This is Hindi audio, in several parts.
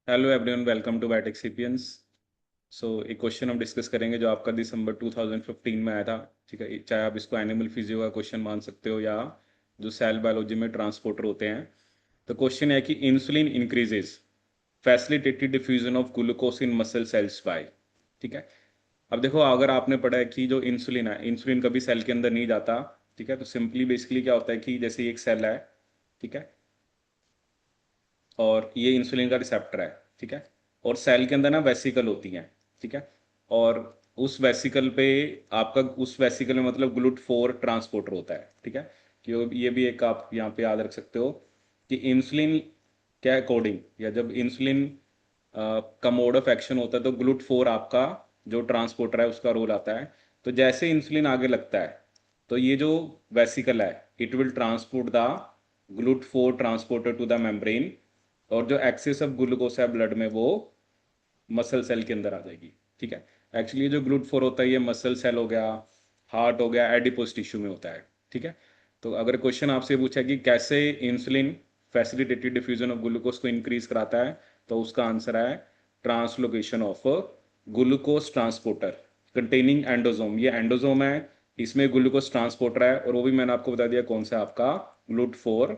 Hello everyone, welcome to biotech sapiens. So एक क्वेश्चन हम डिस्कस करेंगे जो आपका दिसंबर 2015 में आया था। ठीक है, चाहे आप इसको एनिमल फिजियो का क्वेश्चन मान सकते हो या जो सेल बायोलॉजी में ट्रांसपोर्टर होते हैं। तो क्वेश्चन है कि insulin increases facilitated diffusion of glucose in muscle cells by. ठीक है, अब देखो, अगर आपने पढ़ा है कि जो इंसुलिन है, इंसुलिन कभी सेल के अंदर नहीं जाता। ठीक है, तो सिंपली बेसिकली क्या होता है कि जैसे एक सेल है, ठीक है, और ये इंसुलिन का रिसेप्टर है। ठीक है, और सेल के अंदर ना वेसिकल होती हैं। ठीक है, और उस वेसिकल पे आपका उस वेसिकल में मतलब ग्लूट 4 ट्रांसपोर्टर होता है। ठीक है, कि ये भी एक आप यहाँ पे याद रख सकते हो कि इंसुलिन के अकॉर्डिंग या जब इंसुलिन का मोड ऑफ एक्शन होता है तो ग्लूट 4 आपका जो ट्रांसपोर्टर है उसका रोल आता है। तो जैसे इंसुलिन आगे लगता है तो ये जो वेसिकल है it will transport the GLUT 4 transporter to the membrane, और जो एक्सेस ऑफ ग्लूकोस है ब्लड में वो मसल सेल के अंदर आ जाएगी। ठीक है, एक्चुअली जो ग्लूट 4 होता है ये मसल सेल हो गया, हार्ट हो गया, एडिपोज टिश्यू में होता है। ठीक है, तो अगर क्वेश्चन आपसे पूछा कि कैसे insulin facilitated diffusion of glucose को इंक्रीज कराता है, तो उसका आंसर है translocation of glucose transporter containing endosome. ये एंडोजोम है, इसमें ग्लूकोज ट्रांसपोर्टर है, और वो भी मैंने आपको बता दिया कौन सा आपका GLUT 4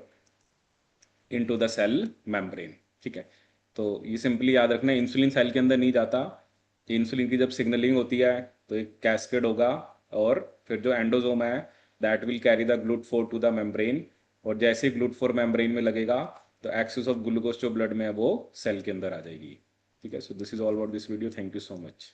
into the cell membrane. ठीक है, तो ये सिंपली याद रखना, इंसुलिन सेल के अंदर नहीं जाता। इंसुलिन की जब सिग्नलिंग होती है तो एक कैस्केड होगा, और फिर जो एंडोजोम है that will carry the GLUT 4 to the membrane, और जैसे ही ग्लूट 4 मेम्ब्रेन में लगेगा तो एक्सेस ऑफ ग्लूकोज जो ब्लड में है वो सेल के अंदर आ जाएगी। ठीक है, so this is all about this video. Thank you so much.